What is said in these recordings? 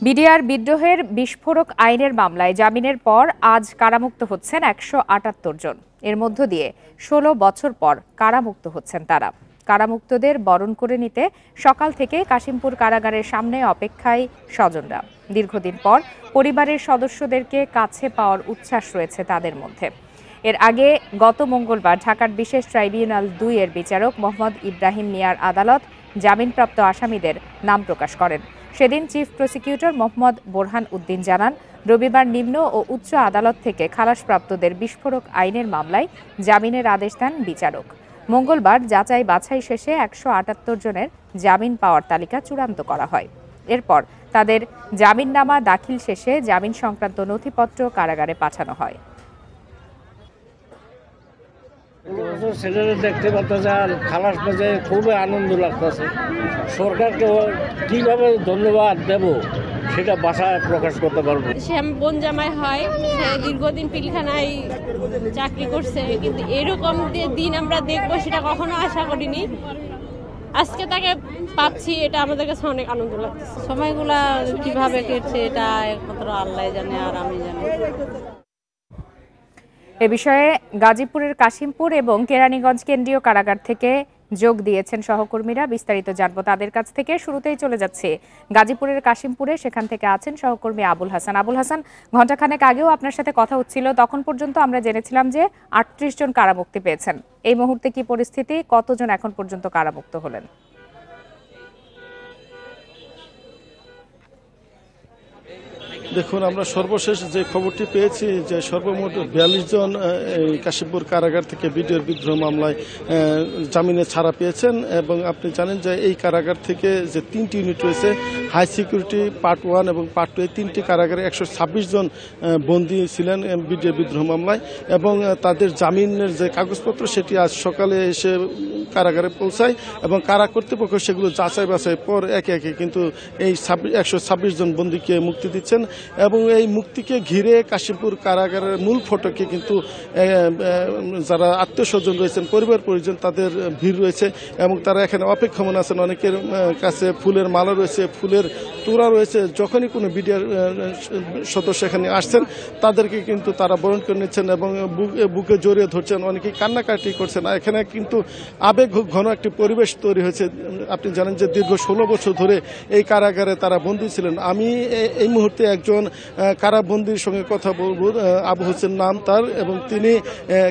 BDR বিদ্রোহের বিস্ফোরক আইনের মামলায় জামিনের পর আজ কারামুক্ত হচ্ছেন ১৭৮ জন। এর মধ্য দিয়ে ১৬ বছর পর কারামুক্ত হচ্ছেন তারা। কারামুক্তদের বরণ করে নিতে সকাল থেকে কাশিমপুর কারাগারের সামনে অপেক্ষায় স্বজনরা। দীর্ঘদিন পর পরিবারের সদস্যদেরকে কাছে পাওয়ার উচ্ছ্বাস রয়েছে তাদের মধ্যে। এর আগে গত মঙ্গলবার ঢাকার বিশেষ ট্রাইব্যুনাল ২ এর বিচারক মোহাম্মদ ইব্রাহিম মিয়ার আদালত জামিনপ্রাপ্ত আসামিদের নাম প্রকাশ করেন। সেদিন চিফ প্রসিকিউটর মোহাম্মদ বোরহান উদ্দিন জানান, রবিবার নিম্ন ও উচ্চ আদালত থেকে খালাসপ্রাপ্তদের বিস্ফোরক আইনের মামলায় জামিনের আদেশ দেন বিচারক। মঙ্গলবার যাচাই বাছাই শেষে ১৭৮ জনের জামিন পাওয়ার তালিকা চূড়ান্ত করা হয়। এরপর তাদের জামিননামা দাখিল শেষে জামিন সংক্রান্ত নথিপত্র কারাগারে পাঠানো হয়। দেখতে পাচ্ছে আর খালাস পেতে খুবই আনন্দ লাগতেছে। সরকারকে কিভাবে ধন্যবাদ দেব সেটা ভাষায় প্রকাশ করতে পারবো। সে আমার বোন জামাই হয়, সে দীর্ঘদিন পিলখানায় চাকরি করছে, কিন্তু এরকম দিন আমরা দেখবো সেটা কখনো আশা করিনি। আজকে তাকে পাচ্ছি, এটা আমাদের কাছে অনেক আনন্দ লাগছে। সময়গুলা কিভাবে কেটেছে এটা একমাত্র আল্লাহ জানে আর আমি জানি। এ বিষয়ে গাজীপুরের কাশিমপুর এবং কেরানীগঞ্জ কেন্দ্রীয় কারাগার থেকে যোগ দিয়েছেন সহকর্মীরা। বিস্তারিত জানবো তাদের কাছ থেকে। শুরুতেই চলে যাচ্ছে গাজীপুরের কাশিমপুরে, সেখান থেকে আছেন সহকর্মী আবুল হাসান। আবুল হাসান, ঘণ্টাখানেক আগেও আপনার সাথে কথা হচ্ছিল, তখন পর্যন্ত আমরা জেনেছিলাম যে ৩৮ জন কারামুক্তি পেয়েছেন। এই মুহূর্তে কি পরিস্থিতি, কতজন এখন পর্যন্ত কারামুক্ত হলেন? দেখুন, আমরা সর্বশেষ যে খবরটি পেয়েছি যে সর্বমোট ৪২ জন এই কাশিমপুর কারাগার থেকে বিডিআর বিদ্রোহ মামলায় জামিনে ছাড়া পেয়েছেন। এবং আপনি জানেন যে এই কারাগার থেকে যে ৩টি ইউনিট রয়েছে, হাই সিকিউরিটি পার্ট 1 এবং পার্ট 2, এই 3টি কারাগারে ১২৬ জন বন্দী ছিলেন বিডিআর বিদ্রোহ মামলায়। এবং তাদের জামিনের যে কাগজপত্র সেটি আজ সকালে এসে কারাগারে পৌঁছায় এবং কারা কর্তৃপক্ষ সেগুলো যাচাই বাছাই পর একে একে কিন্তু এই ১২৬ জন বন্দীকে মুক্তি দিচ্ছেন। এবং এই মুক্তিকে ঘিরে কাশিমপুর কারাগারের মূল ফটকে কিন্তু যারা আত্মীয় স্বজন রয়েছেন, পরিবার পরিজন, তাদের ভিড় রয়েছে এবং তারা এখানে অপেক্ষমান আছেন। অনেকের কাছে ফুলের মালা রয়েছে, ফুলের তোড়া রয়েছে। যখনই কোনো বিডিআর সদস্য এখানে আসছেন তাদেরকে কিন্তু তারা বরণ করে নিচ্ছেন এবং বুকে জড়িয়ে ধরছেন, অনেকেই কান্নাকাটি করছেন। এখানে কিন্তু আবেগ ঘন একটি পরিবেশ তৈরি হয়েছে। আপনি জানেন যে দীর্ঘ ১৬ বছর ধরে এই কারাগারে তারা বন্দী ছিলেন। আমি এই মুহূর্তে একজন কারাবন্দীর সঙ্গে কথা বলব। আবু হোসেন নাম তার, এবং তিনি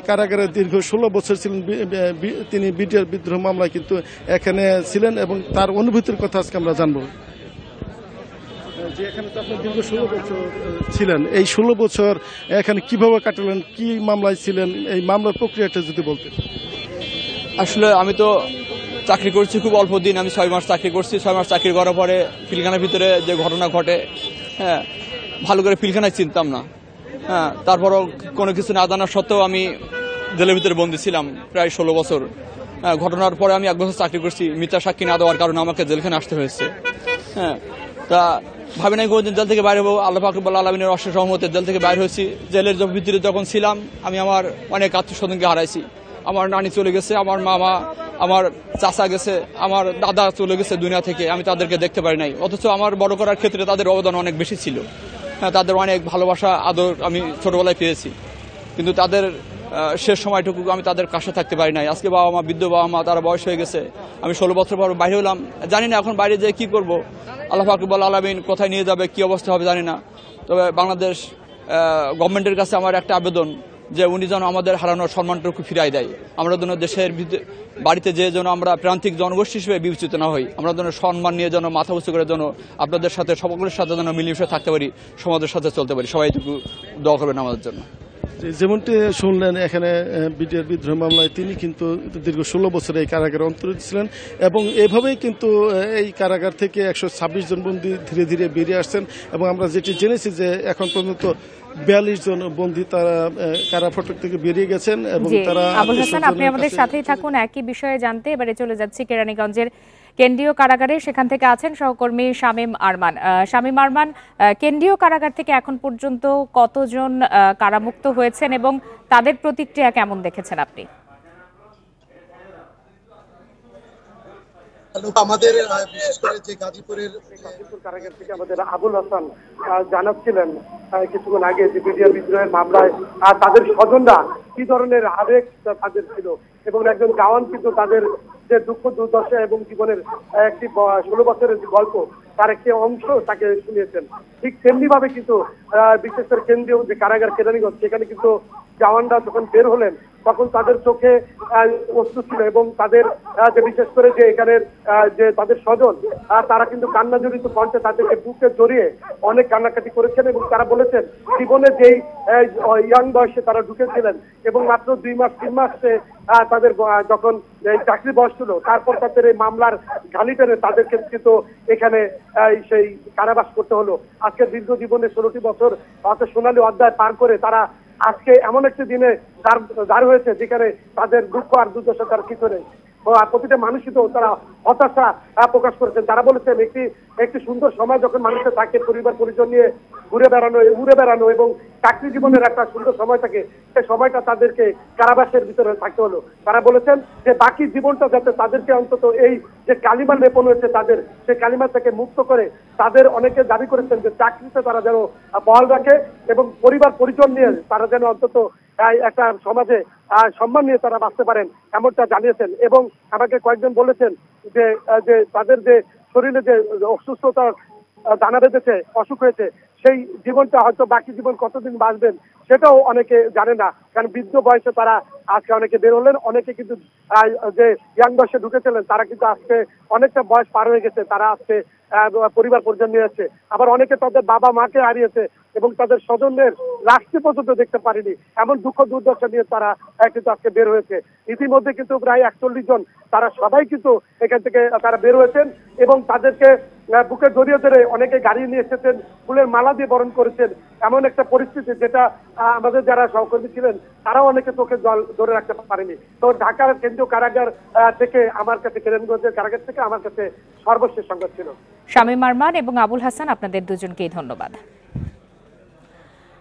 কারাগারে দীর্ঘ ১৬ বছর ছিলেন। তিনি বিডিআর বিদ্রোহ মামলায় কিন্তু এখানে ছিলেন এবং তার অনুভূতির কথা আজকে আমরা জানবো। যে এখানে তো আপনি দীর্ঘ ১৬ বছর ছিলেন, এই ১৬ বছর এখানে কিভাবে কাটালেন, কি মামলায় ছিলেন, এই মামলার প্রক্রিয়াটা যদি বলতেন। আসলে আমি তো চাকরি করছি খুব অল্প দিন, আমি ৬ মাস চাকরি করছি। ৬ মাস চাকরি করার পরে পিলখানার ভিতরে যে ঘটনা ঘটে, হ্যাঁ, ভালো করে পিলখানায় চিনতাম না। হ্যাঁ, তারপরও কোনো কিছু না জানা সত্ত্বেও আমি জেলের ভিতরে বন্দী ছিলাম প্রায় ১৬ বছর। ঘটনার পরে আমি ১ বছর চাকরি করছি। মিথ্যা সাক্ষী না দেওয়ার কারণে আমাকে জেলখানে আসতে হয়েছে। হ্যাঁ, তা ভাবি নাই কোনোদিন জেল থেকে বাইরে হবো। আল্লাহ পাক রব্বুল আলামিনের অশেষ রহমতে জেল থেকে বাইরে হয়েছি। জেলের ভিতরে যখন ছিলাম আমি আমার অনেক আত্মীয় স্বজনকে হারাইছি। আমার নানি চলে গেছে, আমার মামা, আমার চাচা গেছে, আমার দাদা চলে গেছে দুনিয়া থেকে, আমি তাদেরকে দেখতে পারি নাই। অথচ আমার বড় করার ক্ষেত্রে তাদের অবদান অনেক বেশি ছিল। হ্যাঁ, তাদের অনেক ভালোবাসা আদর আমি ছোটবেলায় পেয়েছি, কিন্তু তাদের শেষ সময়টুকু আমি তাদের কাছে থাকতে পারি নাই। আজকে বাবা মা, বৃদ্ধ বাবা মা, তারা বয়স হয়ে গেছে। আমি ১৬ বছর পর বাইরে হলাম, জানি না এখন বাইরে যেয়ে কি করব। আল্লাহ পাক রব্বুল আলামিন কোথায় নিয়ে যাবে, কি অবস্থা হবে জানি না। তবে বাংলাদেশ গভর্নমেন্টের কাছে আমার একটা আবেদন যে উনি যেন আমাদের হারানোর সম্মানটুকু ফিরাই দেয়। আমরা যেন দেশের বাড়িতে যে যেন আমরা প্রান্তিক জনগোষ্ঠী হিসেবে বিবেচিত না হই, আমরা যেন সম্মান নিয়ে যেন মাথা উঁচু করে যেন আপনাদের সাথে সকলের সাথে যেন মিলেমিশে থাকতে পারি, সমাজের সাথে চলতে পারি। সবাই একটু দোয়া করবেন আমাদের জন্য। যেমনটি শুনলেন, এখানে বিডিআর বিদ্রোহ মামলায় তিনি কিন্তু দীর্ঘ ১৬ বছর এই কারাগারে অন্তর্ভুক্ত ছিলেন এবং এভাবেই কিন্তু এই কারাগার থেকে ১২৬ জন বন্দী ধীরে ধীরে বেরিয়ে আসছেন। এবং আমরা যেটি জেনেছি যে এখন পর্যন্ত ৪২ জন বন্দী তারা কারা ফটক থেকে বেরিয়ে গেছেন এবং তারা। আবুল হাসান, আপনি আমাদের সাথেই থাকুন একই বিষয়ে জানতে। এবারে চলে যাচ্ছি কেরানীগঞ্জের কেন্দ্রীয় কারাগারে, সেখান থেকে আছেন সহকর্মী শামীম আরমান। শামীম আরমান, কেন্দ্রীয় কারাগার থেকে এখন পর্যন্ত কতজন কারামুক্ত হয়েছেন এবং তাদের প্রতিক্রিয়া কেমন দেখেছেন আপনি? আমাদের বিশেষ করে যে গাজীপুর কারাগার থেকে আমাদের আবুল হাসান জানাচ্ছিলেন কিছুক্ষণ আগে যে বিডিআর বিদ্রোহের মামলায় তাদের স্বজনরা কি ধরনের আবেগ তাদের ছিল এবং একজন জওয়ান কিন্তু তাদের যে দুঃখ দুর্দশা এবং জীবনের একটি 16 বছরের গল্প তার একটি অংশ তাকে শুনিয়েছেন। ঠিক তেমনি ভাবে কিন্তু বিশেষ করে কেন্দ্রীয় যে কারাগার কেরানীগঞ্জ সেখানে কিন্তু জওয়ানরা যখন বের হলেন তখন তাদের চোখে অশ্রু ছিল এবং তাদের যে বিশেষ করে যে এখানের যে তাদের স্বজন তারা কিন্তু কান্না জড়িত কণ্ঠে তাদেরকে বুকে জড়িয়ে অনেক কান্নাকাটি করেছেন এবং তারা বলেছেন জীবনে যেই ইয়াং বয়সে তারা ঢুকেছিলেন এবং মাত্র 2 মাস 3 মাসে তাদের যখন চাকরি বয়স ছিল তারপর তাদের এই মামলার ঘানি টেনে তাদেরকে কিন্তু এখানে সেই কারাবাস করতে হলো। আজকে দীর্ঘ জীবনে 16টি বছর অর্থাৎ সোনালী অধ্যায় পার করে তারা আজকে এমন একটি দিনে দাঁড় হয়েছে যেখানে তাদের দুঃখ আর দুর্দশা তার কিছু নেই। প্রতিটা মানুষই তো তারা হতাশা প্রকাশ করেছেন। তারা বলেছেন একটি সুন্দর সময় যখন মানুষের থাকে পরিবার পরিজন নিয়ে ঘুরে বেড়ানো এবং চাকরি জীবনের একটা সুন্দর সময় থাকে সেই সময়টা তাদেরকে কারাবাসের ভিতরে থাকতে হলো। তারা বলেছেন যে বাকি জীবনটা যাতে তাদেরকে অন্তত এই যে কালিমা লেপন হয়েছে তাদের সেই কালিমা থেকে মুক্ত করে তাদের অনেকে দাবি করেছেন যে চাকরিতে তারা যেন বহাল রাখে এবং পরিবার পরিজন নিয়ে তারা যেন অন্তত একটা সমাজে সম্মান নিয়ে তারা বাঁচতে পারেন এমনটা জানিয়েছেন। এবং আমাকে কয়েকজন বলেছেন যে তাদের যে শরীরে যে অসুস্থতা দানা বেঁধেছে অসুখ হয়েছে সেই জীবনটা হয়তো বাকি জীবন কতদিন বাঁচবেন সেটাও অনেকে জানে না, কারণ বৃদ্ধ বয়সে তারা আজকে অনেকে বের হলেন, অনেকে কিন্তু যে ইয়াং বয়সে ঢুকেছিলেন তারা কিন্তু আজকে অনেকটা বয়স পার হয়ে গেছে, তারা আজকে পরিবার পরিজন নিয়ে যাচ্ছে। আবার অনেকে তাদের বাবা মাকে হারিয়েছে এবং তাদের স্বজনদের রাষ্ট্রীয় পর্যন্ত দেখতে পারেনি, এমন দুঃখ দুর্দশা নিয়ে তারা কিন্তু আজকে বের হয়েছে। ইতিমধ্যে কিন্তু প্রায় 41 জন তারা সবাই কিন্তু এখান থেকে তারা বের হয়েছেন এবং তাদেরকে বুকে জড়িয়ে ধরে অনেকে গাড়ি নিয়ে এসেছেন, ফুলের মালা দিয়ে বরণ করেছেন। এমন একটা পরিস্থিতি যেটা আমাদের যারা সহকর্মী ছিলেন তারাও অনেকে চোখে জল ধরে রাখতে পারেনি। তো ঢাকার কেন্দ্রীয় কারাগার থেকে আমার কাছে কেরানীগঞ্জের কারাগার থেকে আমার কাছে সর্বশেষ সংবাদ ছিল। শামীম আরমান এবং আবুল হাসান, আপনাদের দুজনকেই ধন্যবাদ।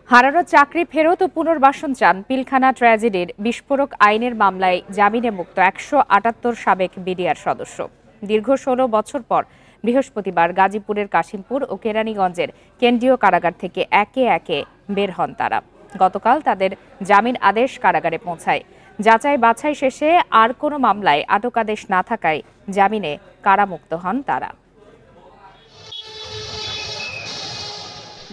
হারানো চাকরি ফেরত ও পুনর্বাসন চান পিলখানা ট্র্যাজেডির বিস্ফোরক আইনের মামলায় জামিনে মুক্ত 178 সাবেক বিডিআর সদস্য। দীর্ঘ 16 বছর পর বৃহস্পতিবার গাজীপুরের কাশিমপুর ও কেরানীগঞ্জের কেন্দ্রীয় কারাগার থেকে একে একে বের হন তারা। গতকাল তাদের জামিন আদেশ কারাগারে পৌঁছায়। যাচাই বাছাই শেষে আর কোনো মামলায় আটকাদেশ না থাকায় জামিনে কারামুক্ত হন তারা।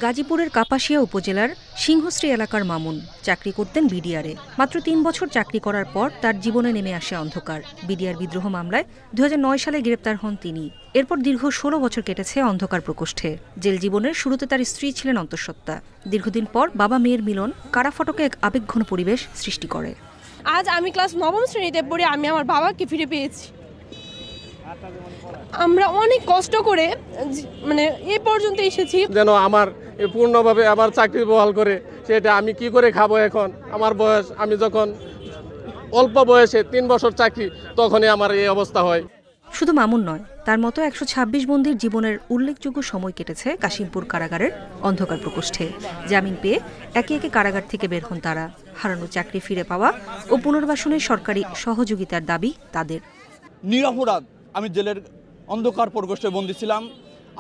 গাজীপুরের কাপাসিয়া উপজেলার সিংহশ্রী এলাকার মামুন চাকরি করতেন বিডিআরে। মাত্র 3 বছর চাকরি করার পর তার জীবনে নেমে আসে অন্ধকার। বিডিআর বিদ্রোহ মামলায় 2009 সালে গ্রেপ্তার হন তিনি। এরপর দীর্ঘ 16 বছর কেটেছে অন্ধকার প্রকোষ্ঠে। জেল জীবনের শুরুতে তার স্ত্রী ছিলেন অন্তঃসত্ত্বা। দীর্ঘদিন পর বাবা মেয়ের মিলন কারাফটকে এক আবেগঘন পরিবেশ সৃষ্টি করে। আজ আমি ক্লাস 9ম শ্রেণীতে পড়ে আমি আমার বাবাকে ফিরে পেয়েছি। আমরা অনেক কষ্ট করে মানে এ পর্যন্ত এসেছি। যেন আমার পূর্ণভাবে আবার চাকরি বহাল করে, সেটা আমি কি করে খাবো এখন? আমার বয়স, আমি যখন অল্প বয়সে 3 বছর চাকরি তখনই আমার এই অবস্থা হয়। শুধু মামুন নয়, তার মতো 126 বন্দীর জীবনের উল্লেখযোগ্য সময় কেটেছে কাশিমপুর কারাগারের অন্ধকার প্রকোষ্ঠে। জামিন পেয়ে একে একে কারাগার থেকে বের হন তারা। হারানো চাকরি ফিরে পাওয়া ও পুনর্বাসনের সরকারি সহযোগিতার দাবি তাদের। নিরপরাধ আমি জেলের অন্ধকার প্রকোষ্ঠে বন্দী ছিলাম।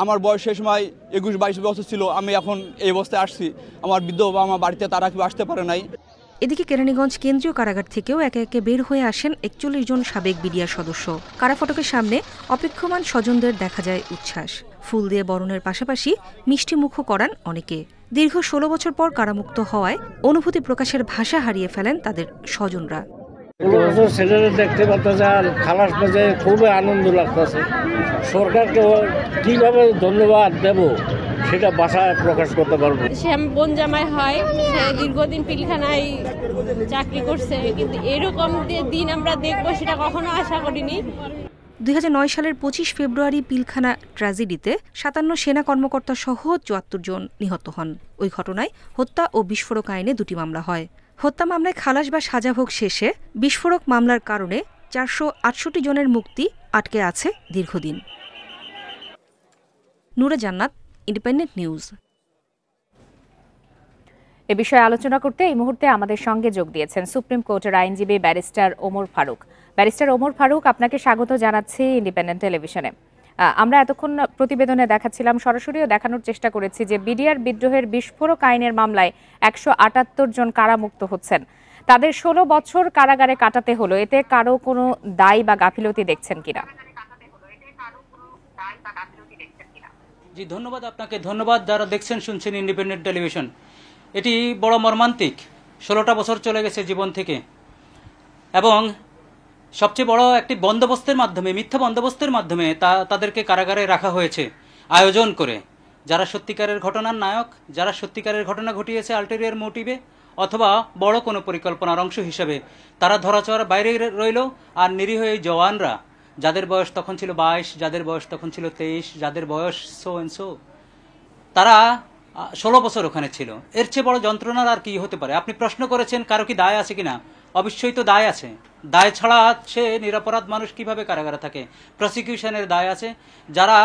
আমার বয়স সেই সময় 21-22 বছর ছিল। আমি এখন এই অবস্থায় আসছি। আমার বৃদ্ধ বাবা আমার বাড়িতে তারা কেউ আসতে পারে নাই। এদিকে কেরানীগঞ্জ কেন্দ্রীয় কারাগার থেকেও একে একে বের হয়ে আসেন 41 জন সাবেক বিডিআর সদস্য। কারাফটকের সামনে অপেক্ষমান স্বজনদের দেখা যায় উচ্ছ্বাস। ফুল দিয়ে বরণের পাশাপাশি মিষ্টি মুখও করান অনেকে। দীর্ঘ 16 বছর পর কারামুক্ত হওয়ায় অনুভূতি প্রকাশের ভাষা হারিয়ে ফেলেন তাদের স্বজনরা। ছেলেরা দেখতে পাচ্ছে আর খালাস পেতে খুবই আনন্দ লাগতেছে। সরকারকে কিভাবে ধন্যবাদ দেব সেটা ভাষায় প্রকাশ করতে পারবো। সে বোন জামাই হয়, সে দীর্ঘদিন পিলখানায় চাকরি করছে, কিন্তু এরকম দিন আমরা দেখবো সেটা কখনো আশা করিনি। 2009 সালের 25 ফেব্রুয়ারি পিলখানা ট্র্যাজেডিতে 57 সেনা কর্মকর্তা সহ 74 জন নিহত হন। ওই ঘটনায় হত্যা ও বিস্ফোরক আইনে 2টি মামলা হয়। হত্যা মামলায় খালাস বা সাজাভোগ শেষে বিস্ফোরক মামলার কারণে 468 জনের মুক্তি আটকে আছে দীর্ঘদিন। নূরে জান্নাত, ইন্ডিপেন্ডেন্ট নিউজ। এ বিষয়ে আলোচনা করতে এই মুহূর্তে আমাদের সঙ্গে যোগ দিয়েছেন সুপ্রিম কোর্টের আইনজীবী ব্যারিস্টার ওমর ফারুক। ব্যারিস্টার ওমর ফারুক, আপনাকে স্বাগত জানাচ্ছি ইন্ডিপেন্ডেন্ট টেলিভিশনে। আমরা এতক্ষণ প্রতিবেদনে দেখাচ্ছিলাম, সরাসরিও দেখানোর চেষ্টা করেছি যে বিডিআর বিদ্রোহের বিস্ফোরক আইনের মামলায় ১৭৮ জন কারামুক্ত হচ্ছেন। তাদের ১৬ বছর কারাগারে কাটাতে হলো, এতে কারো কোনো দায় বা গাফিলতি দেখছেন কিনা? জি ধন্যবাদ আপনাকে, ধন্যবাদ যারা দেখছেন শুনছেন ইন্ডিপেন্ডেন্ট টেলিভিশন। এটি বড় মর্মান্তিক, ১৬টা বছর চলে গেছে জীবন থেকে, এবং সবচেয়ে বড় একটি বন্দোবস্তের মাধ্যমে, মিথ্যা বন্দোবস্তের মাধ্যমে তাদেরকে কারাগারে রাখা হয়েছে আয়োজন করে। যারা সত্যিকারের ঘটনার নায়ক, যারা সত্যিকারের ঘটনা ঘটিয়েছে আল্টেরিয়ার মোটিভে অথবা বড় কোনো পরিকল্পনার অংশ হিসেবে, তারা ধরাছোঁয়ার বাইরে রইল। আর নিরীহ এই জওয়ানরা, যাদের বয়স তখন ছিল 22, যাদের বয়স তখন ছিল 23, যাদের বয়স সো এন্ড সো, তারা 16 বছর ওখানে ছিল। এর চেয়ে বড় যন্ত্রণার আর কি হতে পারে? আপনি প্রশ্ন করেছেন কারো কি দায় আছে কিনা। অবশ্যই তো দায় আছে। দায় ছাড়া সে নিরপরাধ মানুষ কিভাবে কারাগারে থাকে? প্রসিকিউশনের দায় আছে। যারা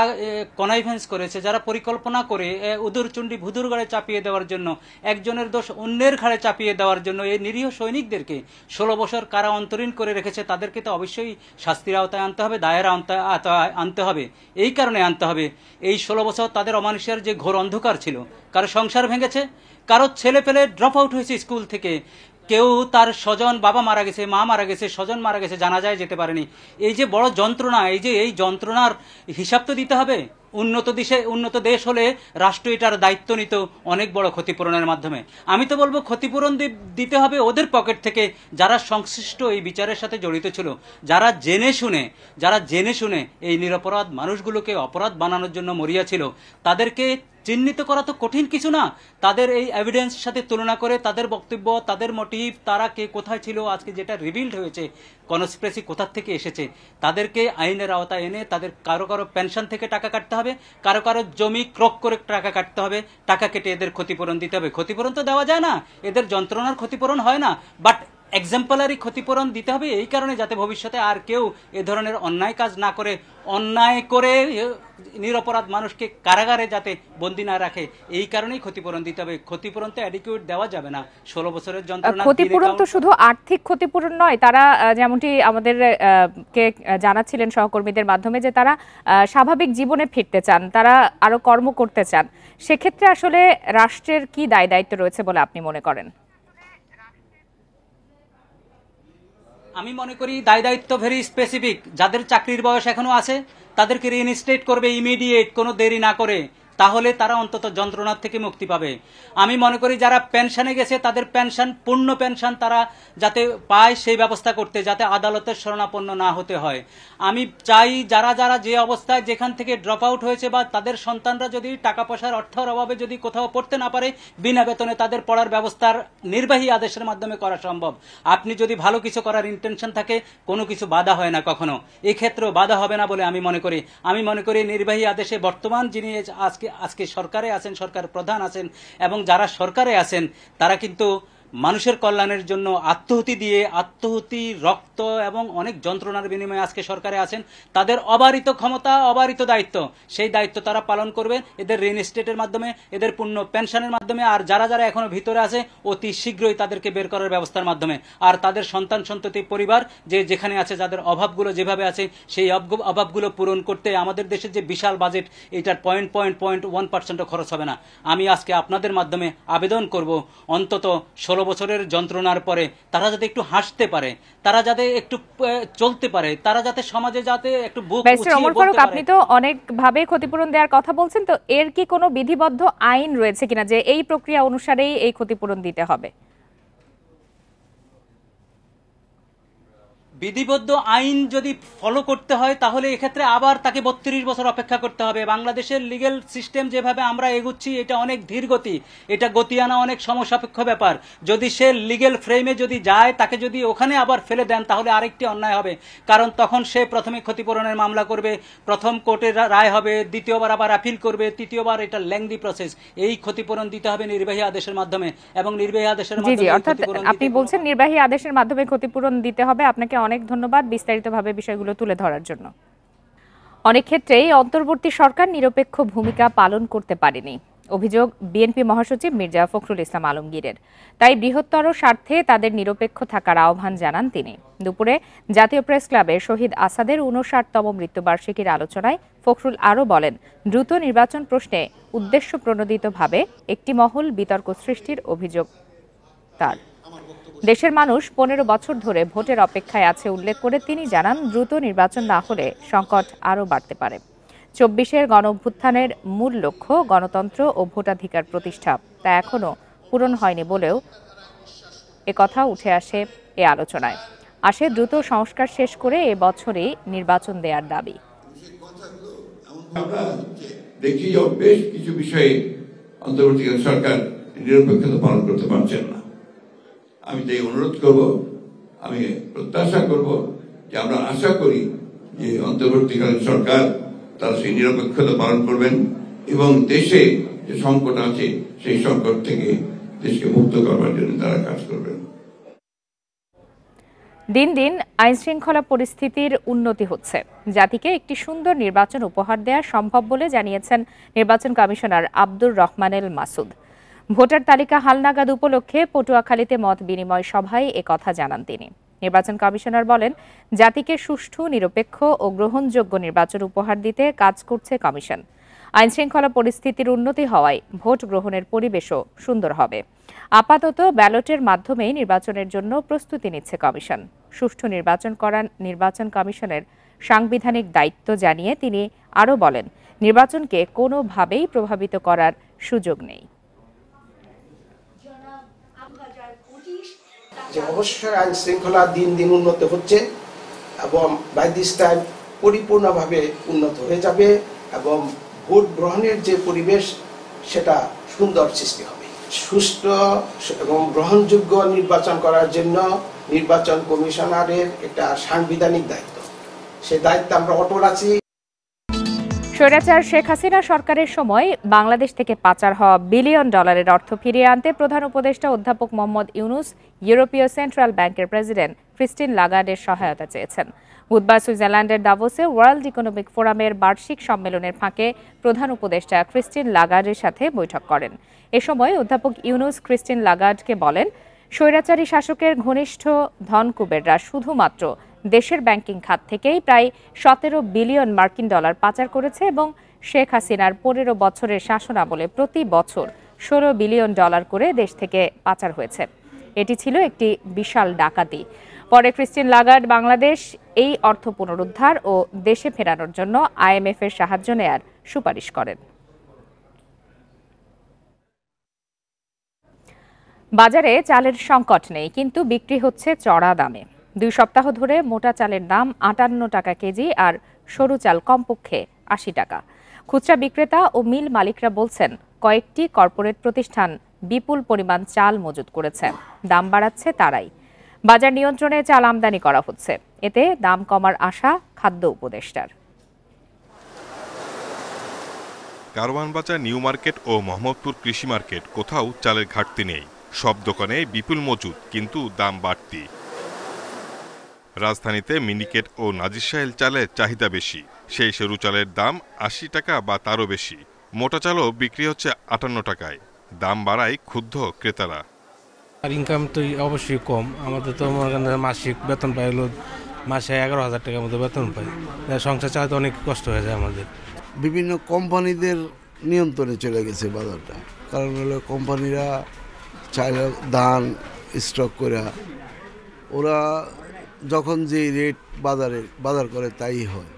কনাইভেন্স করেছে, যারা পরিকল্পনা করে উদুরচুন্ডি ভুদুর ঘাড়ে চাপিয়ে দেওয়ার জন্য, একজনের দোষ অন্যের ঘাড়ে চাপিয়ে দেওয়ার জন্য এই নিরীহ সৈনিকদেরকে 16 বছর কারা অন্তরীণ করে রেখেছে, তাদেরকে তো অবশ্যই শাস্তির আওতায় আনতে হবে, দায়ের আওতায় আনতে হবে। এই কারণে আনতে হবে, এই 16 বছর তাদের অমানুষের যে ঘোর অন্ধকার ছিল, কারো সংসার ভেঙেছে, কারো ছেলে পেলে ড্রপ আউট হয়েছে স্কুল থেকে, কেউ তার স্বজন, বাবা মারা গেছে, মা মারা গেছে, স্বজন মারা গেছে, জানাজায় যেতে পারেনি। এই যে বড় যন্ত্রণা, এই যন্ত্রণার হিসাব তো দিতে হবে। উন্নত দেশ হলে রাষ্ট্র এটার দায়িত্ব নিত অনেক বড় ক্ষতিপূরণের মাধ্যমে। আমি তো বলবো ক্ষতিপূরণ দিতে হবে ওদের পকেট থেকে, যারা সংশ্লিষ্ট এই বিচারের সাথে জড়িত ছিল, যারা জেনে শুনে এই নিরপরাধ মানুষগুলোকে অপরাধ বানানোর জন্য মরিয়া ছিল। তাদেরকে চিহ্নিত করা তো কঠিন কিছু না। তাদের এই এভিডেন্স সাথে তুলনা করে তাদের বক্তব্য, তাদের মোটিভ, তারা কে কোথায় ছিল, আজকে যেটা রিভিল্ড হয়েছে, কনস্পিরেসি কোথা থেকে এসেছে, তাদেরকে আইনের আওতায় এনে তাদের কারো পেনশন থেকে টাকা কাটতে হবে, কারো জমি ক্রক করে টাকা কাটতে হবে, টাকা কেটে এদের ক্ষতিপূরণ দিতে হবে। ক্ষতিপূরণ তো দেওয়া যায় না, এদের যন্ত্রণার ক্ষতিপূরণ হয় না, বাট এক্সাম্পলারি ক্ষতিপূরণ দিতে হবে এই কারণে যাতে ভবিষ্যতে আর কেউ এ ধরনের অন্যায় কাজ না করে, অন্যায় করে নিরপরাধ মানুষকে কারাগারে যাতে বন্দী না রাখে, এই কারণেই ক্ষতিপূরণ দিতে হবে। ক্ষতিপূরণ তো অ্যাডিকুয়েট দেওয়া যাবে না। 16 বছরের যন্ত্রণা। ক্ষতিপূরণ তো শুধু আর্থিক ক্ষতিপূরণ নয়, তারা যেমনটি আমাদের কে জানাচ্ছিলেন সহকর্মীদের মাধ্যমে যে তারা স্বাভাবিক জীবনে ফিরতে চান, তারা আরো কর্ম করতে চান। সেক্ষেত্রে আসলে রাষ্ট্রের কি দায়িত্ব রয়েছে বলে আপনি মনে করেন? আমি মনে করি দায়িত্ব ভেরি স্পেসিফিক। যাদের চাকরির বয়স এখনো আছে তাদেরকে রিইনস্টেট করবে ইমিডিয়েট, কোনো দেরি না করে, তাহলে তারা অন্তত যন্ত্রণার থেকে মুক্তি পাবে। আমি মনে করি যারা পেনশনে গেছে তাদের পেনশন, পূর্ণ পেনশন তারা যাতে পায় সেই ব্যবস্থা করতে, যাতে আদালতের শরণাপন্ন না হতে হয়। আমি চাই যারা যে অবস্থায় যেখান থেকে ড্রপ আউট হয়েছে, বা তাদের সন্তানরা যদি টাকা পয়সার অর্থের অভাবে যদি কোথাও পড়তে না পারে, বিনা বেতনে তাদের পড়ার ব্যবস্থার নির্বাহী আদেশের মাধ্যমে করা সম্ভব। আপনি যদি ভালো কিছু করার ইন্টেনশন থাকে, কোনো কিছু বাধা হয় না কখনো, এক্ষেত্রেও বাধা হবে না বলে আমি মনে করি। আমি মনে করি নির্বাহী আদেশে বর্তমান যিনি আজকে সরকারে আছেন, সরকার প্রধান আছেন, এবং যারা সরকারে আছেন তারা কিন্তু মানুষের কল্যাণের জন্য আত্মহুতি, রক্ত এবং অনেক যন্ত্রণার বিনিময়ে আজকে সরকারে আছেন। তাদের অবারিত ক্ষমতা, অবারিত দায়িত্ব, সেই দায়িত্ব তারা পালন করবে এদের রিইনস্টেটের মাধ্যমে, এদের পূর্ণ পেনশনের মাধ্যমে, আর যারা এখনো ভিতরে আছে অতি শীঘ্রই তাদেরকে বের করার ব্যবস্থার মাধ্যমে। আর তাদের সন্তান সন্ততি পরিবার যেখানে আছে, যাদের অভাবগুলো যেভাবে আছে, সেই অভাবগুলো পূরণ করতে আমাদের দেশের যে বিশাল বাজেট, এটার 0.1% খরচ হবে না। আমি আজকে আপনাদের মাধ্যমে আবেদন করব, অন্তত 16 বছরের যন্ত্রণার পরে তারা যাতে একটু হাসতে পারে, তারা যাতে একটু চলতে পারে, তারা যাতে সমাজে যাতে একটু বুক উঁচিয়ে বলতে পারে। আপনি তো অনেক ভাবে ক্ষতিপূরণ দেওয়ার কথা বলছেন, তো এর কি কোনো বিধিবদ্ধ আইন রয়েছে কিনা যে এই প্রক্রিয়া অনুসারেই এই ক্ষতিপূরণ দিতে হবে? বিধিবদ্ধ আইন যদি ফলো করতে হয় তাহলে এক্ষেত্রে আবার তাকে 32 বছর অপেক্ষা করতে হবে। বাংলাদেশের লিগ্যাল সিস্টেম যেভাবে আমরা এগুচ্ছি, এটা অনেক ধীর গতি, এটা গতি আনা অনেক সমসাপেক্ষ ব্যাপার। যদি সে লিগ্যাল ফ্রেমে যদি যায়, তাকে যদি ওখানে আবার ফেলে দেন, তাহলে আরেকটি অন্যায় হবে। কারণ তখন সে প্রথমে ক্ষতিপূরণের মামলা করবে, প্রথম কোর্টের রায় হবে, দ্বিতীয়বার আবার আপিল করবে, তৃতীয়বার, এটা লেংদি প্রসেস। এই ক্ষতিপূরণ দিতে হবে নির্বাহী আদেশের মাধ্যমে, এবং নির্বাহী আদেশের মাধ্যমে অর্থাৎ আপনি বলছেন নির্বাহী আদেশের মাধ্যমে ক্ষতিপূরণ দিতে হবে। আপনাকে অনেক ধন্যবাদ বিস্তারিতভাবে বিষয়গুলো তুলে ধরার জন্য। অনেক ক্ষেত্রেই অন্তর্বর্তী সরকার নিরপেক্ষ ভূমিকা পালন করতে পারেনি। অভিযোগ বিএনপি মহাসচিব মির্জা ফখরুল ইসলাম আলমগীরের। তাই বৃহত্তর স্বার্থে তাদের নিরপেক্ষ থাকার আহ্বান জানান তিনি। দুপুরে জাতীয় প্রেস ক্লাবে শহীদ আসাদের ৫৯তম মৃত্যুবার্ষিকীর আলোচনায় ফখরুল আরও বলেন, দ্রুত নির্বাচন প্রশ্নে উদ্দেশ্য প্রণোদিতভাবে একটি মহল বিতর্ক সৃষ্টির অভিযোগ তার। দেশের মানুষ ১৫ বছর ধরে ভোটের অপেক্ষায় আছে উল্লেখ করে তিনি জানান, দ্রুত নির্বাচন না হলে সংকট আরও বাড়তে পারে। ২৪-এর গণঅভ্যুত্থানের মূল লক্ষ্য গণতন্ত্র ও ভোটাধিকার প্রতিষ্ঠা, তা এখনও পূরণ হয়নি বলেও একথা উঠে আসে এ আলোচনায়। আসে দ্রুত সংস্কার শেষ করে এ বছরই নির্বাচন দেওয়ার দাবি। আমরা দেখি যে বেশ কিছু বিষয়ে অন্তর্বর্তীকালীন সরকার নিরপেক্ষতা পালন করতে পারছেন না। আমি তাই অনুরোধ করব, আমি প্রত্যাশা করব যে আমরা আশা করি যে অন্তর্বর্তীকালীন সরকার তারা সেই নিরপেক্ষতা পালন করবেন এবং দেশে যে সংকট আছে সেই সংকট থেকে দেশকে মুক্ত করবার জন্য তারা কাজ করবেন। দিন দিন আইনশৃঙ্খলা পরিস্থিতির উন্নতি হচ্ছে। জাতিকে একটি সুন্দর নির্বাচন উপহার দেওয়া সম্ভব বলে জানিয়েছেন নির্বাচন কমিশনার আব্দুর রহমানেল মাসুদ। ভোটার তালিকা হালনাগাদ উপলক্ষে পটুয়াখালীতে মত বিনিময় সভায় একথা জানান তিনি। নির্বাচন কমিশনার বলেন, জাতিকে সুষ্ঠু, নিরপেক্ষ ও গ্রহণযোগ্য নির্বাচন উপহার দিতে কাজ করছে কমিশন। আইনশৃঙ্খলা পরিস্থিতির উন্নতি হওয়ায় ভোট গ্রহণের পরিবেশও সুন্দর হবে। আপাতত ব্যালটের মাধ্যমেই নির্বাচনের জন্য প্রস্তুতি নিচ্ছে কমিশন। সুষ্ঠু নির্বাচন করা নির্বাচন কমিশনের সাংবিধানিক দায়িত্ব জানিয়ে তিনি আরও বলেন, নির্বাচনকে কোনোভাবেই প্রভাবিত করার সুযোগ নেই। যে অবশ্যই আইন শৃঙ্খলা দিন দিন উন্নত হচ্ছে এবং বাই দিস টাইম পরিপূর্ণভাবে উন্নত হয়ে যাবে এবং ভোট গ্রহণের যে পরিবেশ সেটা সুন্দর সৃষ্টি হবে। সুষ্ঠু এবং গ্রহণযোগ্য নির্বাচন করার জন্য নির্বাচন কমিশনারের একটা সাংবিধানিক দায়িত্ব, সেই দায়িত্ব আমরা অটল আছি। স্বৈরাচার শেখ হাসিনা সরকারের সময় বাংলাদেশ থেকে পাচার হওয়া বিলিয়ন ডলারের অর্থ ফিরিয়ে আনতে প্রধান উপদেষ্টা অধ্যাপক মোহাম্মদ ইউনূস ইউরোপীয় সেন্ট্রাল ব্যাংকের প্রেসিডেন্ট ক্রিস্টিন লাগার্ডের সহায়তা চেয়েছেন। বুধবার সুইজারল্যান্ডের দাভোসে ওয়ার্ল্ড ইকোনমিক ফোরামের বার্ষিক সম্মেলনের ফাঁকে প্রধান উপদেষ্টা ক্রিস্টিন লাগার্ডের সাথে বৈঠক করেন। এ সময় অধ্যাপক ইউনূস ক্রিস্টিন লাগার্ডকে বলেন, স্বৈরাচারী শাসকের ঘনিষ্ঠ ধনকুবেররা শুধুমাত্র দেশের ব্যাংকিং খাত থেকেই প্রায় ১৭ বিলিয়ন মার্কিন ডলার পাচার করেছে এবং শেখ হাসিনার ১৫ বছরের শাসনামলে প্রতি বছর ১৬ বিলিয়ন ডলার করে দেশ থেকে পাচার হয়েছে। এটি ছিল একটি বিশাল ডাকাতি। পরে ক্রিস্টিন লাগার্ড বাংলাদেশ এই অর্থ পুনরুদ্ধার ও দেশে ফেরানোর জন্য IMF এর সাহায্য নেয়ার সুপারিশ করেন। বাজারে চালের সংকট নেই, কিন্তু বিক্রি হচ্ছে চড়া দামে। ২ সপ্তাহ ধরে মোটা চালের দাম ৫৮ টাকা কেজি আর সরু চাল কমপক্ষে ৮০ টাকা। খুচরা বিক্রেতা ও মিল মালিকরা বলছেন, কয়েকটি কর্পোরেট প্রতিষ্ঠান বিপুল পরিমাণ চাল মজুত করেছে, দাম বাড়াচ্ছে তারাই। বাজার নিয়ন্ত্রণে চাল আমদানি করা হচ্ছে, এতে দাম কমার আশা খাদ্য উপদেষ্টার। কারওয়ান বাজার, নিউ মার্কেট ও মোহাম্মদপুর কৃষি মার্কেট কোথাও চালের ঘাটতি নেই। সব দোকানে বিপুল মজুত, কিন্তু দাম বাড়তি। রাজধানীতে মিনিকেট ও নাজিরশাহেল চালের চাহিদা বেশি, সেই সরু চালের দাম ৮০ টাকা বা তারও বেশি। মোটা চালও বিক্রি হচ্ছে ৫৮ টাকায়, দাম বাড়ায় ক্ষুব্ধ ক্রেতারা। আর ইনকাম তো অবশ্যই কম, আমাদের তো মাসিক বেতন পাই হলো মাসে ১১,০০০ টাকার মতো বেতন পাই, সংসার চালাতে অনেক কষ্ট হয়ে যায় আমাদের। বিভিন্ন কোম্পানিদের নিয়ন্ত্রণে চলে গেছে বাজারটা, কারণ হলো কোম্পানিরা চাল ধান স্টক করে ওরা যখন যে রেট বাজার করে তাই হয়।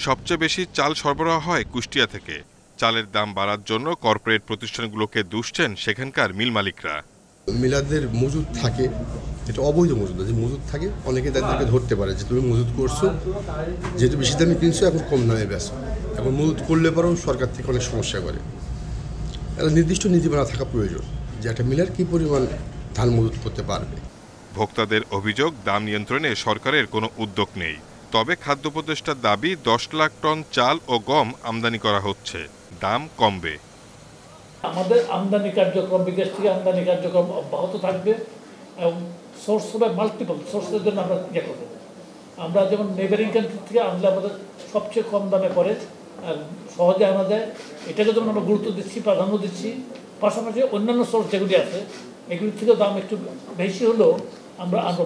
সবচেয়ে বেশি চাল সরবরাহ হয় কুষ্টিয়া থেকে। চালের দাম বাড়ার জন্য কর্পোরেট প্রতিষ্ঠানগুলোকে দুষছেন সেখানকার মিল মালিকরা। মিলাদের মজুদ থাকে, এটা অবৈধ মজুদ, যে মজুদ থাকে অনেকে তাদেরকে ধরতে পারে যে তুমি মজুদ করছো, যেহেতু বেশি দামে কিনছো এখন কম দামে বেচো। এখন মজুদ করলে পরেও সরকার থেকে অনেক সমস্যা করে। একটা নির্দিষ্ট নীতিমালা থাকা প্রয়োজন যে একটা মিলার কী পরিমাণ ধান মজুদ করতে পারবে। ভোক্তাদের অভিযোগ, দাম নিয়ন্ত্রণে সরকারের কোনো উদ্যোগ নেই। তবে খাদ্য উপদেষ্টার দাবি ১০ লাখ টন চাল ও গম আমদানি করা হচ্ছে, দাম কমবে। আমাদের আমদানি কার্যক্রম, বিদেশ থেকে আমদানি কার্যক্রম অব্যাহত থাকবে এবং সোর্স হবে মাল্টিপল সোর্সের জন্য আমরা ইয়ে করবো। আমরা যেমন নেবারিং কান্ট্রি থেকে আনলে আমাদের সবচেয়ে কম দামে পড়ে সহজে আনা যায়, এটাকে যেমন আমরা গুরুত্ব দিচ্ছি, প্রাধান্য দিচ্ছি। পাশাপাশি অন্যান্য সোর্স যেগুলি আছে এগুলির থেকে দাম একটু বেশি হলেও আমরা আনব।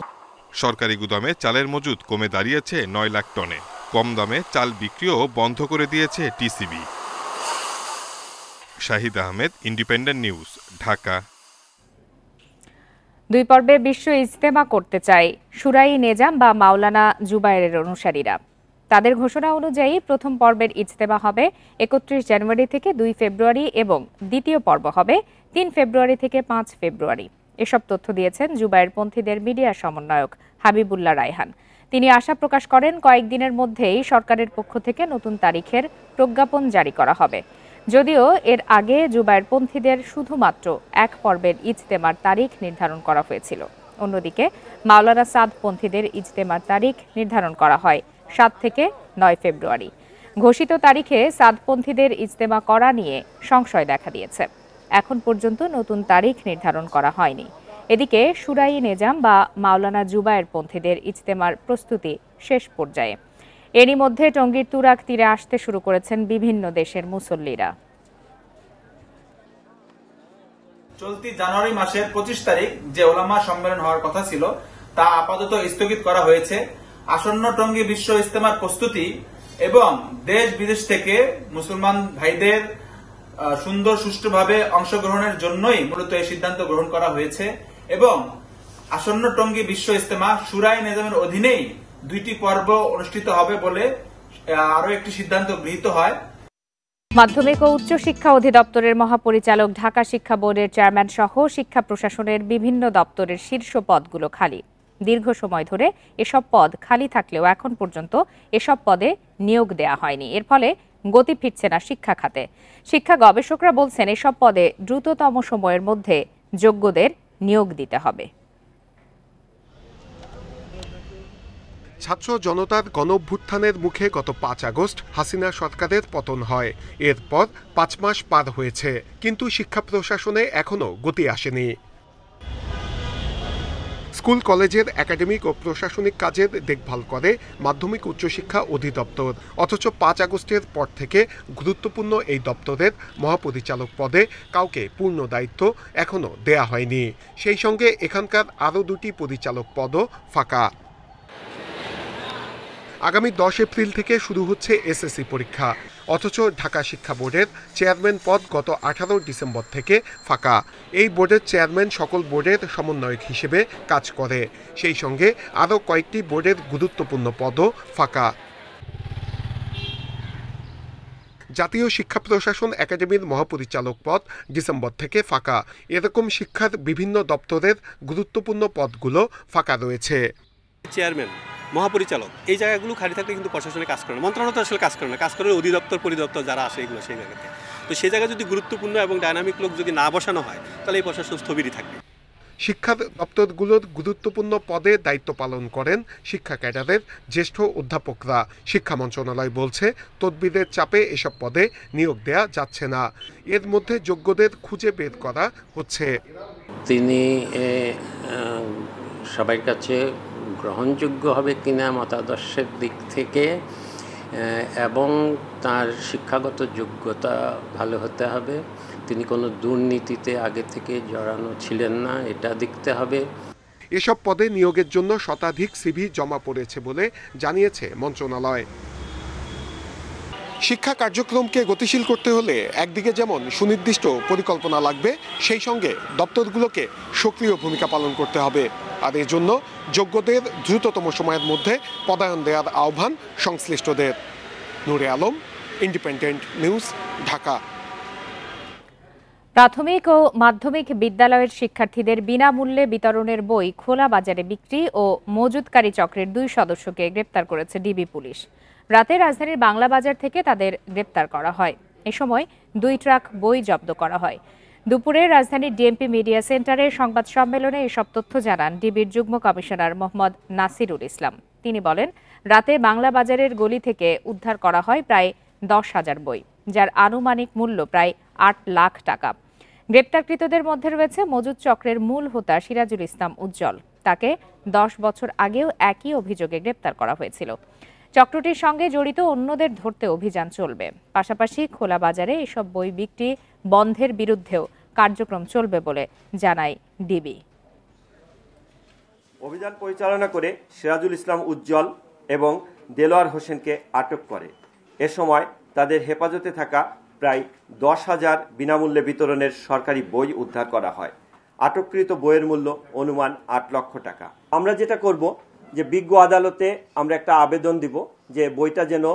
সরকারি গুদামে চালের মজুদ কমে দাঁড়িয়েছে 9 লাখ টনে। কম দামে চাল বিক্রিও বন্ধ করে দিয়েছে TCB. Shahid Ahmed, independent news, Dhaka. 2 পর্বে বিশ্ব ইজতেমা করতে চায় শুরাই নেজাম বা মাওলানা জুবায়েরের অনুসারীরা। তাদের ঘোষণা অনুযায়ী প্রথম পর্বের ইজতেমা হবে 31 জানুয়ারি থেকে 2 ফেব্রুয়ারি এবং দ্বিতীয় পর্ব হবে 3 ফেব্রুয়ারি থেকে 5 ফেব্রুয়ারি। এসব তথ্য দিয়েছেন জুবায়েরপন্থীদের মিডিয়া সমন্বয়ক হাবিবুল্লাহ রায়হান। তিনি আশা প্রকাশ করেন কয়েকদিনের মধ্যেই সরকারের পক্ষ থেকে নতুন তারিখের প্রজ্ঞাপন জারি করা হবে। যদিও এর আগে জুবায়েরপন্থীদের শুধুমাত্র এক পর্বের ইজতেমার তারিখ নির্ধারণ করা হয়েছিল। অন্যদিকে মাওলানা সাদপন্থীদের ইজতেমার তারিখ নির্ধারণ করা হয় 7 থেকে 9 ফেব্রুয়ারি। ঘোষিত তারিখে সাদপন্থীদের ইজতেমা করা নিয়ে সংশয় দেখা দিয়েছে। এখন পর্যন্ত নতুন তারিখ নির্ধারণ করা হয়নি। এদিকে শুরাই নেজাম বা মাওলানা জুবায়েরপন্থীদের ইজতেমার প্রস্তুতি শেষ পর্যায়ে। এরই মধ্যে টঙ্গীর তুরাগ তীরে আসতে শুরু করেছেন বিভিন্ন দেশের মুসল্লিরা। চলতি জানুয়ারি মাসের 25 তারিখ যে ওলামা সম্মেলন হওয়ার কথা ছিল তা আপাতত স্থগিত করা হয়েছে। আসন্ন টঙ্গী বিশ্ব ইজতেমার প্রস্তুতি এবং দেশ বিদেশ থেকে মুসলমান ভাইদের সুন্দর সুষ্ঠুভাবে অংশগ্রহণের জন্যই মূলত এই সিদ্ধান্ত গ্রহণ করা হয়েছে এবং আসন্ন টঙ্গী বিশ্ব ইজতেমা শুরাই নেজামের অধীনেই 2টি পর্ব অনুষ্ঠিত হবে বলে আরো একটি সিদ্ধান্ত গৃহীত হয়। মাধ্যমিক ও উচ্চ শিক্ষা অধিদপ্তরের মহাপরিচালক, ঢাকা শিক্ষা বোর্ডের চেয়ারম্যান সহ শিক্ষা প্রশাসনের বিভিন্ন দপ্তরের শীর্ষ পদগুলো খালি। দীর্ঘ সময় ধরে এসব পদ খালি থাকলেও এখন পর্যন্ত এসব পদে নিয়োগ দেয়া হয়নি। এর ফলে গতি ফিরছে না শিক্ষা খাতে। শিক্ষা গবেষকরা বলছেন এসব পদে দ্রুততম সময়ের মধ্যে যোগ্যদের নিয়োগ দিতে হবে। ছাত্র জনতার গণঅভ্যুত্থানের মুখে গত 5 আগস্ট হাসিনা সরকারের পতন হয়। এরপর 5 মাস পার হয়েছে, কিন্তু শিক্ষা প্রশাসনে এখনো গতি আসেনি। স্কুল কলেজের একাডেমিক ও প্রশাসনিক কাজের দেখভাল করে মাধ্যমিক উচ্চশিক্ষা অধিদপ্তর। অথচ 5 আগস্টের পর থেকে গুরুত্বপূর্ণ এই দপ্তরের মহাপরিচালক পদে কাউকে পূর্ণ দায়িত্ব এখনো দেয়া হয়নি। সেই সঙ্গে এখানকার আরও 2টি পরিচালক পদও ফাঁকা। আগামী 10 এপ্রিল থেকে শুরু হচ্ছে এসএসসি পরীক্ষা, অথচ ঢাকা শিক্ষা বোর্ডের চেয়ারম্যান পদ গত 18 ডিসেম্বর থেকে ফাঁকা। এই বোর্ডের চেয়ারম্যান সকল বোর্ডের সমন্বয়ক হিসেবে কাজ করে। সেই সঙ্গে আরও কয়েকটি বোর্ডের গুরুত্বপূর্ণ পদও ফাঁকা। জাতীয় শিক্ষা প্রশাসন একাডেমির মহাপরিচালক পদ ডিসেম্বর থেকে ফাঁকা। এরকম শিক্ষার বিভিন্ন দপ্তরের গুরুত্বপূর্ণ পদগুলো ফাঁকা রয়েছে। চেয়ারম্যান, মহাপরিচালক, এই জায়গাগুলো খালি থাকলে কিন্তু প্রশাসনে কাজ করে না, মন্ত্রণালয় তো আসলে কাজ করে না, কাজ করে অধিদপ্তর পরিদপ্তর যারা আসে এগুলো সেই জায়গাতে। তো সেই জায়গায় যদি গুরুত্বপূর্ণ এবং ডাইনামিক লোক যদি না বসানো হয় তাহলে এই প্রশাসন স্থবিরই থাকবে। শিক্ষা দপ্তরগুলোর গুরুত্বপূর্ণ পদে দায়িত্ব পালন করেন শিক্ষা ক্যাডারের জ্যেষ্ঠ অধ্যাপকরা। শিক্ষা মন্ত্রণালয় বলছে তদবিরের চাপে এসব পদে নিয়োগ দেয়া যাচ্ছে না। এর মধ্যে যোগ্যদের খুঁজে বের করা হচ্ছে। তিনি সবার কাছে গ্রহণযোগ্য হবে কিনা মতাদর্শের দিক থেকে, এবং তার শিক্ষাগত যোগ্যতা ভালো হতে হবে, তিনি কোনো দুর্নীতিতে আগে থেকে জড়ানো ছিলেন না, এটা দেখতে হবে। এসব পদে নিয়োগের জন্য শতাধিক সিভি জমা পড়েছে বলে জানিয়েছে মন্ত্রণালয়। শিক্ষা কার্যক্রমকে গতিশীল করতে হলে একদিকে যেমন সুনির্দিষ্ট পরিকল্পনা লাগবে, সেই সঙ্গে দপ্তরগুলোকে সক্রিয় ভূমিকা পালন করতে হবে। আর এর জন্য যোগ্যদের দ্রুততম সময়ের মধ্যে পদায়ন দেওয়ার আহ্বান সংশ্লিষ্টদের। নূরে আলম, ইন্ডিপেন্ডেন্ট নিউজ, ঢাকা। প্রাথমিক ও মাধ্যমিক বিদ্যালয়ের শিক্ষার্থীদের বিনামূল্যে বিতরণের বই খোলা বাজারে বিক্রি ও মজুতকারী চক্রের 2 সদস্যকে গ্রেপ্তার করেছে ডিবি পুলিশ। রাতে রাজধানীর বাংলা বাজার থেকে তাদের গ্রেপ্তার করা হয়। এ সময় 2 ট্রাক বই জব্দ করা হয়। দুপুরে রাজধানীর ডিএমপি মিডিয়া সেন্টারে সংবাদ সম্মেলনে এসব তথ্য জানান ডিবির যুগ্ম কমিশনার মোহাম্মদ নাসিরুল ইসলাম। তিনি বলেন, রাতে বাংলা বাজারের গলি থেকে উদ্ধার করা হয় প্রায় 10,000 বই, যার আনুমানিক মূল্য প্রায় 8 লাখ টাকা। গ্রেপ্তারকৃতদের মধ্যে রয়েছে মজুদ চক্রের মূল হোতা সিরাজুল ইসলাম উজ্জ্বল। তাকে 10 বছর আগেও একই অভিযোগে গ্রেপ্তার করা হয়েছিল। চক্রটির সঙ্গে জড়িত অন্যদের ধরতে অভিযান চলবে। পাশাপাশি খোলা বাজারে এসব বই বিক্রি বন্ধের বিরুদ্ধেও কার্যক্রম চলবে বলে জানায় ডিবি। অভিযান পরিচালনা করে সিরাজুল ইসলাম উজ্জ্বল এবং দেলোয়ার হোসেনকে আটক করে। এ সময় তাদের হেফাজতে থাকা প্রায় 10,000 বিনামূল্যে বিতরণের সরকারি বই উদ্ধার করা হয়। আটককৃত বইয়ের মূল্য অনুমান 8 লক্ষ টাকা। আমরা যেটা করব যে বিজ্ঞ আদালতে আমরা একটা আবেদন দিব যে বইটা যেন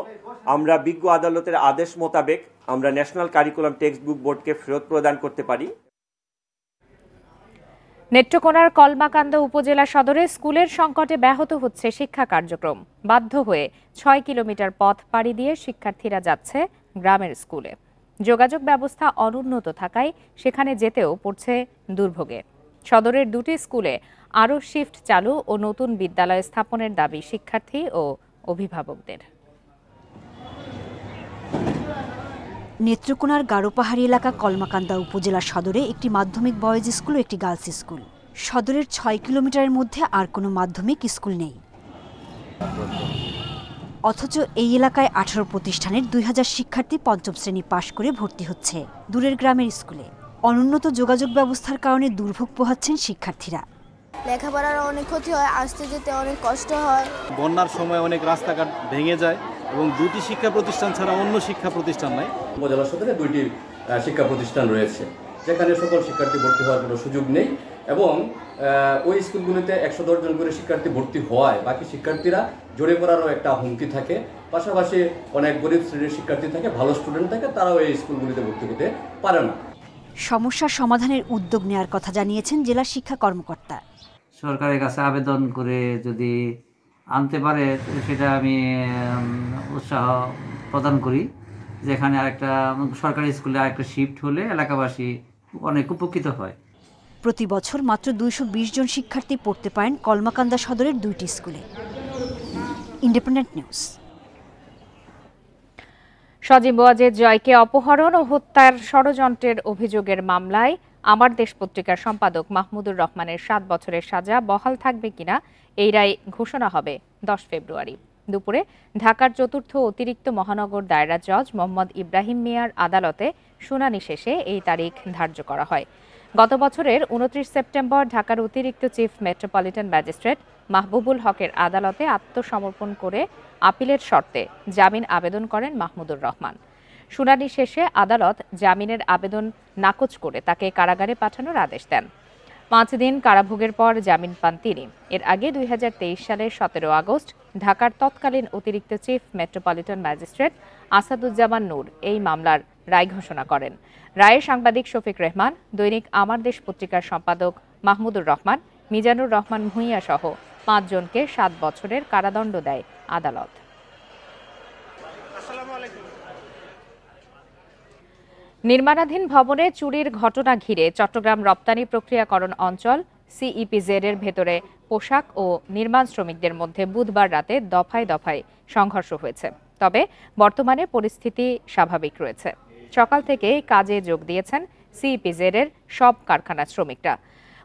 আমরা বিজ্ঞ আদালতের আদেশ মোতাবেক আমরা ন্যাশনাল কারিকুলাম টেক্সট বুক বোর্ডকে ফেরত প্রদান করতে পারি। নেত্রকোনার কলমাকান্দা উপজেলা সদরে স্কুলের সংকটে ব্যাহত হচ্ছে শিক্ষা কার্যক্রম। বাধ্য হয়ে 6 কিলোমিটার পথ পাড়ি দিয়ে শিক্ষার্থীরা যাচ্ছে গ্রামের স্কুলে। যোগাযোগ ব্যবস্থা অনুন্নত থাকায় সেখানে যেতেও পড়ছে দুর্ভোগে। সদরের 2টি স্কুলে আরও শিফট চালু ও নতুন বিদ্যালয় স্থাপনের দাবি শিক্ষার্থী ও অভিভাবকদের। নেত্রকোনার গারোপাহাড়ি এলাকা কলমাকান্দা উপজেলা সদরে একটি মাধ্যমিক বয়েজ স্কুল ও একটি গার্লস স্কুল। সদরের 6 কিলোমিটারের মধ্যে আর কোনো মাধ্যমিক স্কুল নেই। অথচ এই এলাকায় 18 প্রতিষ্ঠানের 2000 শিক্ষার্থী 5ম শ্রেণী পাশ করে ভর্তি হচ্ছে দূরের গ্রামের স্কুলে। অনুন্নত যোগাযোগ ব্যবস্থার কারণে দুর্ভোগ পোহাচ্ছেন শিক্ষার্থীরা। লেখাপড়ার অনেক ক্ষতি হয়, আসতে যেতে অনেক কষ্ট হয়। বন্যার সময় অনেক রাস্তাঘাট ভেঙে যায় এবং 2টি শিক্ষা প্রতিষ্ঠান ছাড়া অন্য শিক্ষা প্রতিষ্ঠান নাই। উপজেলা সদরে 2টি শিক্ষা প্রতিষ্ঠান রয়েছে যেখানে সকল শিক্ষার্থী ভর্তি হওয়ার কোনো সুযোগ নেই এবং ওই স্কুলগুলিতে 110 জন করে শিক্ষার্থী ভর্তি হওয়ায় বাকি শিক্ষার্থীরা জড়ে পড়ারও একটা হুমকি থাকে। পাশাপাশি অনেক গরিব শ্রেণীর শিক্ষার্থী থাকে, ভালো স্টুডেন্ট থাকে, তারাও এই স্কুলগুলিতে ভর্তি হতে পারে না। সমস্যার সমাধানের উদ্যোগ নেওয়ার কথা জানিয়েছেন জেলা শিক্ষা কর্মকর্তা। সরকারের কাছে আবেদন করে যদি আনতে পারে সেটা আমি উৎসাহ প্রদান করি। যেখানে আরেকটা সরকারি স্কুলে আরেকটা শিফট হলে এলাকাবাসী অনেক উপকৃত হয়। প্রতি বছর মাত্র 220 জন শিক্ষার্থী পড়তে পারেন কলমাকান্দা সদরের 2টি স্কুলে। Independent news. সজীব ওয়াজেদ জয়কে অপহরণ ও হত্যার ষড়যন্ত্রের অভিযোগের মামলায় আমার দেশ পত্রিকার সম্পাদক মাহমুদুর রহমানের 7 বছরের সাজা বহাল থাকবে কিনা এই রায় ঘোষণা হবে 10 ফেব্রুয়ারি দুপুরে ঢাকার 4র্থ অতিরিক্ত মহানগর দায়রা জজ মোহাম্মদ ইব্রাহিম মিয়ার আদালতে শুনানি শেষে এই তারিখ ধার্য করা হয়। গত বছরের 29 সেপ্টেম্বর ঢাকার অতিরিক্ত চিফ মেট্রোপলিটন ম্যাজিস্ট্রেট মাহবুবুল হকের আদালতে আত্মসমর্পণ করে আপিলের শর্তে জামিন আবেদন করেন মাহমুদুর রহমান। শুনানি শেষে আদালত জামিনের আবেদন নাকচ করে তাকে কারাগারে পাঠানোর আদেশ দেন। 5 দিন কারাভোগের পর জামিন পান তিনি। এর আগে 2023 সালের 17 আগস্ট ঢাকার তৎকালীন অতিরিক্ত chief metropolitan magistrate Asaduzzaman Noor এই মামলার রায় ঘোষণা করেন। রায়ে সাংবাদিক শফিক রেহমান, দৈনিক আমার দেশ পত্রিকার সম্পাদক মাহমুদুর রহমান, মিজানুর রহমান ভূঁইয়া সহ 5 জনকে 7 বছরের কারাদণ্ড দেয় আদালত। নির্মাণাধীন ভবনে চুরির ঘটনা ঘিরে চট্টগ্রাম রপ্তানি প্রক্রিয়াকরণ অঞ্চল সিইপিজেড এর ভেতরে পোশাক ও নির্মাণ শ্রমিকদের মধ্যে বুধবার রাতে দফায় দফায় সংঘর্ষ হয়েছে। তবে বর্তমানে পরিস্থিতি স্বাভাবিক রয়েছে। সকাল থেকে কাজে যোগ দিয়েছেন সিইপিজেড এর সব কারখানার শ্রমিকরা।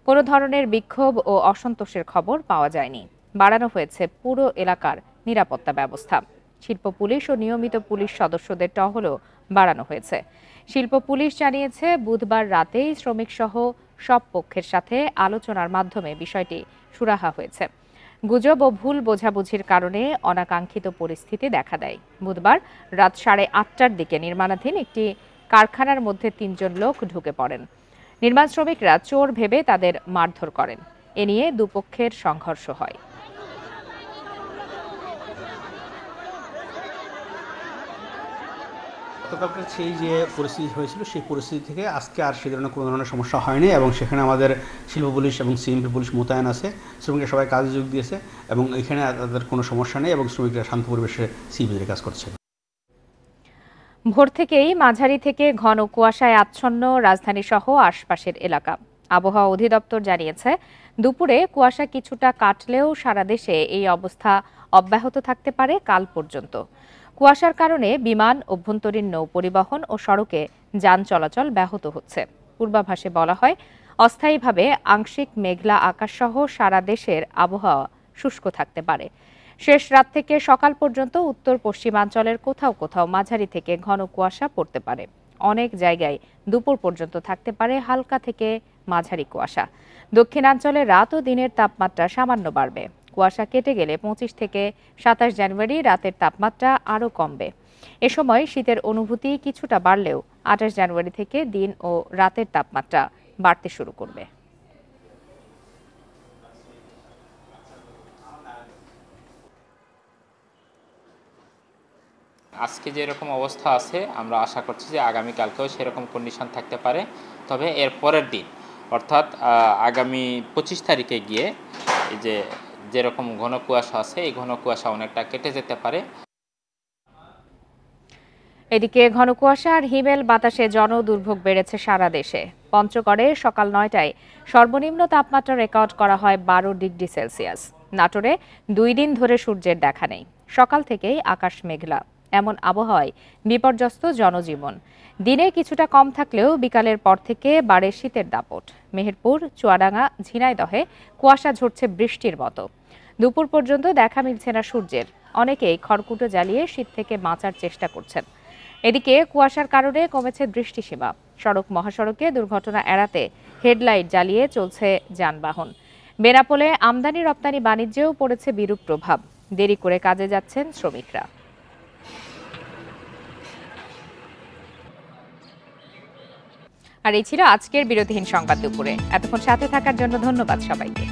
কোনো ধরনের বিক্ষোভ ও অসন্তোষের খবর পাওয়া যায়নি। বাড়ানো হয়েছে পুরো এলাকার নিরাপত্তা ব্যবস্থা। শিল্প পুলিশ ও নিয়মিত পুলিশ সদস্যদের টহলও বাড়ানো হয়েছে। শিল্প পুলিশ জানিয়েছে বুধবার রাতেই শ্রমিক সহ সব পক্ষের সাথে আলোচনার মাধ্যমে বিষয়টি সুরাহা হয়েছে। গুজব ও ভুল বোঝাবুঝির কারণে অনাকাঙ্ক্ষিত পরিস্থিতি দেখা দেয়। বুধবার রাত 8:30টার দিকে নির্মাণাধীন একটি কারখানার মধ্যে 3 জন লোক ঢুকে পড়েন। নির্মাণ শ্রমিকরা চোর ভেবে তাদের মারধর করেন। এ নিয়ে দুপক্ষের সংঘর্ষ হয়। গতকালকার সেই যে পরিস্থিতি হয়েছিল সেই পরিস্থিতি থেকে আজকে আর সে ধরনের কোনো ধরনের সমস্যা হয়নি এবং সেখানে আমাদের শিল্প পুলিশ এবং সিএমপি পুলিশ মোতায়েন আছে। শ্রমিকরা সবাই কাজে যোগ দিয়েছে এবং এখানে তাদের কোনো সমস্যা নেই এবং শ্রমিকরা শান্ত পরিবেশে সিইপিজেডের কাজ করছে। ভোর থেকেই মাঝারি থেকে ঘন কুয়াশায় আচ্ছন্ন রাজধানী সহ আশপাশের এলাকা। আবহাওয়া অধিদপ্তর জানিয়েছে দুপুরে কুয়াশা কিছুটা কাটলেও সারা দেশে এই অবস্থা অব্যাহত থাকতে পারে কাল পর্যন্ত। কুয়াশার কারণে বিমান, অভ্যন্তরীণ নৌ পরিবহন ও সড়কে যান চলাচল ব্যাহত হচ্ছে। পূর্বাভাসে বলা হয় অস্থায়ীভাবে আংশিক মেঘলা আকাশসহ সারা দেশের আবহাওয়া শুষ্ক থাকতে পারে। শেষ রাত থেকে সকাল পর্যন্ত উত্তর পশ্চিমাঞ্চলের কোথাও কোথাও মাঝারি থেকে ঘন কুয়াশা পড়তে পারে। অনেক জায়গায় দুপুর পর্যন্ত থাকতে পারে হালকা থেকে মাঝারি কুয়াশা। দক্ষিণাঞ্চলে রাত ও দিনের তাপমাত্রা সামান্য বাড়বে। কুয়াশা কেটে গেলে 25 থেকে 27 জানুয়ারি রাতের তাপমাত্রা আরও কমবে। এ সময় শীতের অনুভূতি কিছুটা বাড়লেও 28 জানুয়ারি থেকে দিন ও রাতের তাপমাত্রা বাড়তে শুরু করবে। আজকে যেরকম অবস্থা আছে আমরা আশা করছি যে আগামীকালকেও সেরকম কন্ডিশন থাকতে পারে। তবে এর পরের দিন অর্থাৎ আগামী 25 তারিখে গিয়ে এই যেরকম ঘন কুয়াশা আছে এই ঘন কুয়াশা অনেকটা কেটে যেতে পারে। এদিকে ঘন কুয়াশা আর হিমেল বাতাসে জনদুর্ভোগ বেড়েছে সারা দেশে। পঞ্চগড়ে সকাল 9টায় সর্বনিম্ন তাপমাত্রা রেকর্ড করা হয় 12 ডিগ্রি সেলসিয়াস। নাটোরে 2 দিন ধরে সূর্যের দেখা নেই। সকাল থেকেই আকাশ মেঘলা। এমন আবহাওয়ায় বিপর্যস্ত জনজীবন। দিনে কিছুটা কম থাকলেও বিকালের পর থেকে বাড়ে শীতের দাপট। মেহেরপুর, চুয়াডাঙ্গা, ঝিনাইদহে কুয়াশা ঝরছে বৃষ্টির মতো। দুপুর পর্যন্ত দেখা মিলছে না সূর্যের। অনেকেই খড়কুটো জ্বালিয়ে শীত থেকে বাঁচার চেষ্টা করছেন। এদিকে কুয়াশার কারণে কমেছে দৃষ্টিসীমা। সড়ক মহাসড়কে দুর্ঘটনা এড়াতে হেডলাইট জ্বালিয়ে চলছে যানবাহন। বেনাপোলে আমদানি রপ্তানি বাণিজ্যেও পড়েছে বিরূপ প্রভাব। দেরি করে কাজে যাচ্ছেন শ্রমিকরা। আর এই ছিল আজকের বিরতিহীন সংবাদ দুপুরে। এতক্ষণ সাথে থাকার জন্য ধন্যবাদ সবাইকে।